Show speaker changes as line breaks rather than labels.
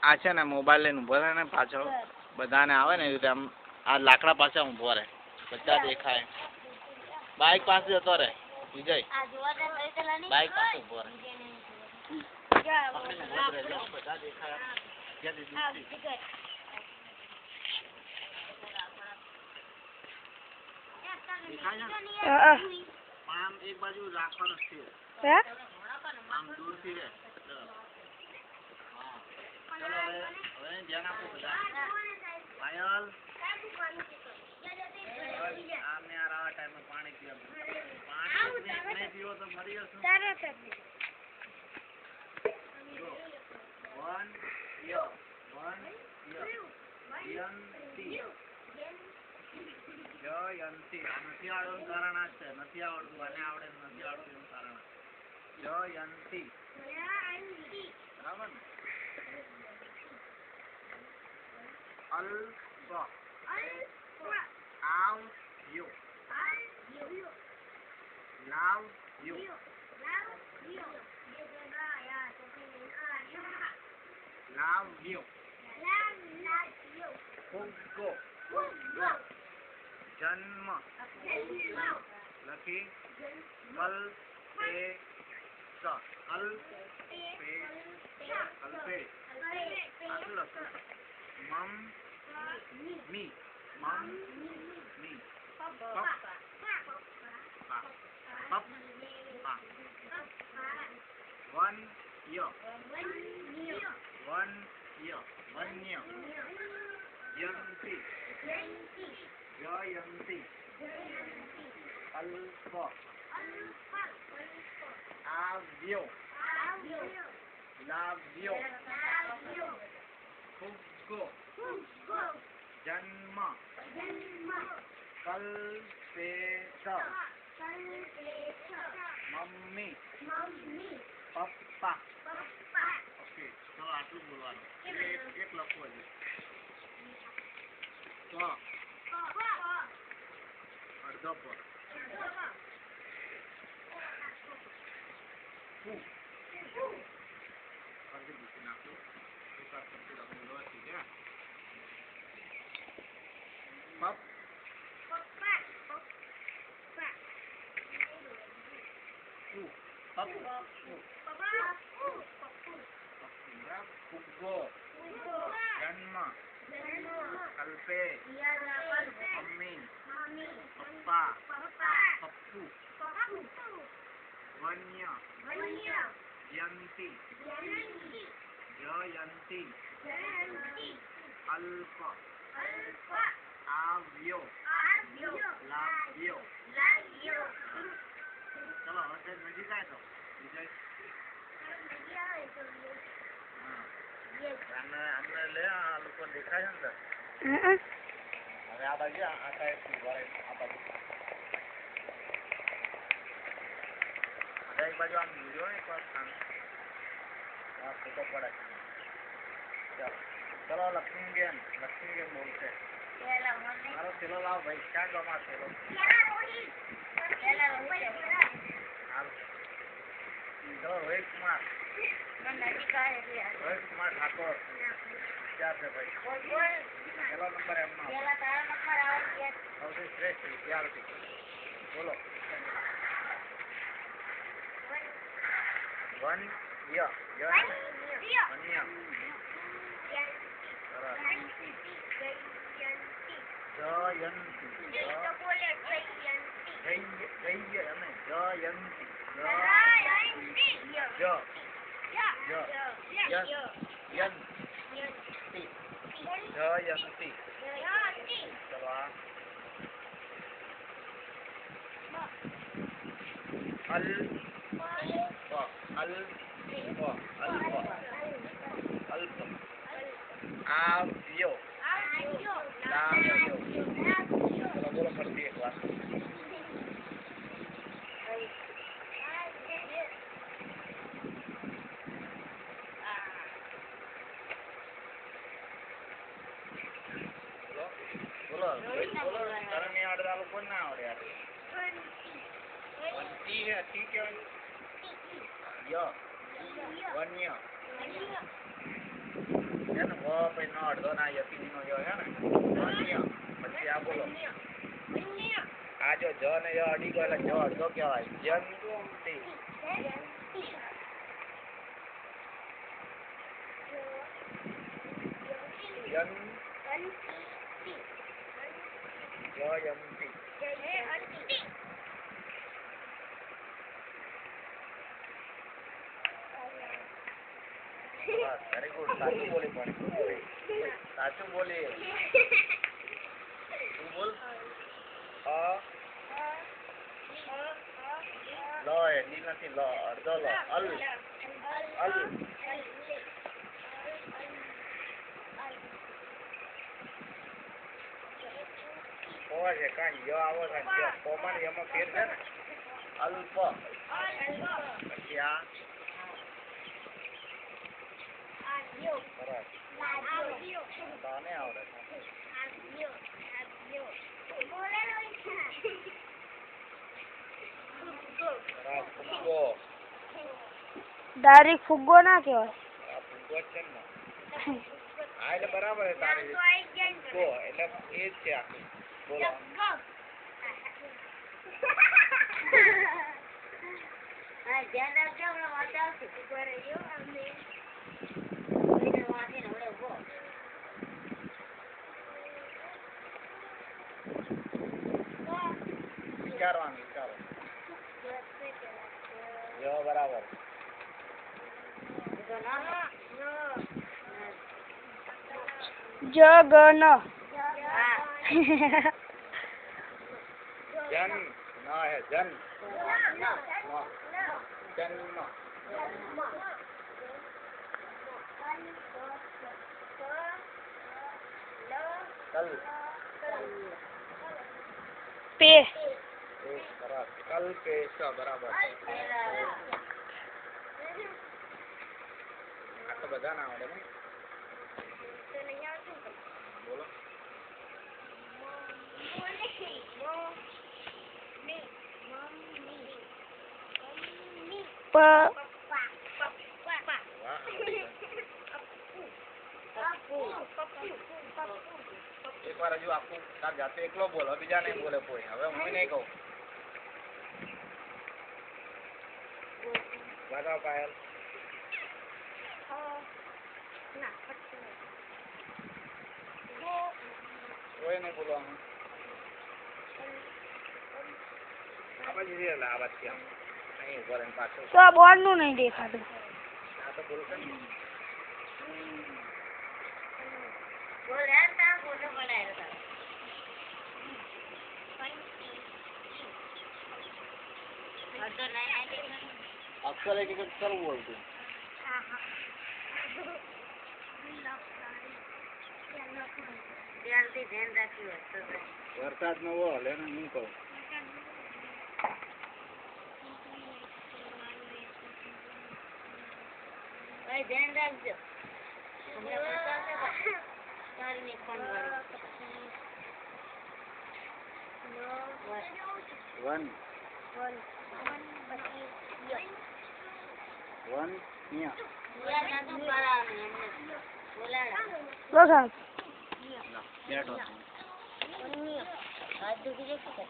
આ છે ને મોબાઈલ લઈને ઊભો રહે ને પાછળ બધાને આવે ને એવી આમ આ લાકડા પાસે ઊભો રહે બધા દેખાય બાઈક પાસે જતો રહે વિજય બાઈક પાસે ઊભો રહે બધા દેખાય આમ એક બાજુ રાખવાનું છે આમ દૂરથી રહે હવે ધ્યાન આપો બધા પાયલ આમને આ રાવા ટાઈમમાં પાણી પીવા પાણી નહીં પીવો તો મરી જશો વન યો યંતી જયંતી નથી આવડતું કારણ આ છે નથી આવડતું અને આવડે નથી આવડતું એનું કારણ જયંતી બરાબર ને અલ્પ આવ યુ લાવ યુ લાવ યુ ફુગ્ગો જન્મ લખી કલ્પે મમ મી વન ય વન્ય યંતી જયંતી અલ્પ આવ્યો લાવ્યો ફુગ્ગો જન્મ કલ્પેત મમ્મી પપ્પા ઓકે તો આટલું બોલવાનું એક લખવો છે અડધો પર ફુગ્ગો જન્મ કલ્પે મમ્મી પપ્પા પપ્પુ વન્ય યંતી જયંતી અલ્પ આવ્યો લાવ્યો ચલો હવે નજીક આવે તો વિજય આમને લે આ લોકો દેખાય છે ને હવે આ બાજુ આ સાઈડ આ બાજુ એક બાજુ આમ જોયો ને ફોટો પડે ચલો લક્ષ્મી બેન બોલશે મારો થેલો લાવો ભાઈ ક્યાં ગયો મારો થેલો ચલો રોહિત કુમાર ઠાકોર ક્યાં છે ભાઈ પહેલો નંબર એમનો સૌથી શ્રેષ્ઠ વિદ્યાર્થી બોલો વન ય વન્ય જયંતી ચલો અલ્પ આવ્યો લાવ્યો ચલો બોલો ફરતી એક વાર બોલો તારે નહીં આવડે આ લોકો ના આવડે યાર ટી હે ટી કેવાય ય વન્ય છે ને વ પછી નો અડધો ના યતી નો યો હે ને વન્ય પછી આ બોલો આ જો જ ને ય અડી ગયો એટલે જ અડધો કહેવાય જંતી જયંતી વેરી ગુડ સાચું બોલી પણ સાચું બોલી તું બોલ લો એ ડી નથી લો અડધો લો અલ અલ ઓ છે કાંઈ યો આવો છે યો કોમન એમાં ફેર છે ને અલ્પ પછી આ સરસ તને આવડે સરસ ફુગ્ગો
ડાયરેક્ટ ફુગ્ગો ના કહેવાય.
આ ફુગ્ગો જ છે ને હા એટલે બરાબર છે તારી ફુગ્ગો એટલે એ જ છે આખી બોલો
ધ્યાન રાખજો હમણાં વાત આવશે ઉપર રહ્યો અમને વાંચીને હમણાં ઉભો
વિચારવાનું વિચારો જો બરાબર
જગન
જન ન હે જન જન્મ કલ
પે
સરસ કલ પેશ બરાબર આ તો બધા ના આવડે ને બોલો
પ
એક વાર હજુ આખું તાર જાતે એકલો બોલો બીજા નહીં બોલે કોઈ હવે હું નહીં કહું બતાવ પાયલ કોઈ નહીં બોલવાનું આ બાજુ રે આ બાજુ આમ અહીં ઉભો રહીને પાછળ
તો આ બોર્ડ નું નહીં દેખાતું.
આ તો બોલશે ને
બોલ યાર તા ફોટો બનાવ્યો તા અડધો નહીં
અક્ષર એક અક્ષર બોલતું
ત્યારથી ધ્યાન રાખ્યું હશે
વરસાદ નો વોલ એને હું કહું
ધ્યાન રાખજો તારી ફોન
વન વન
વઘાર
બેઠો
હાથ દુખી જશે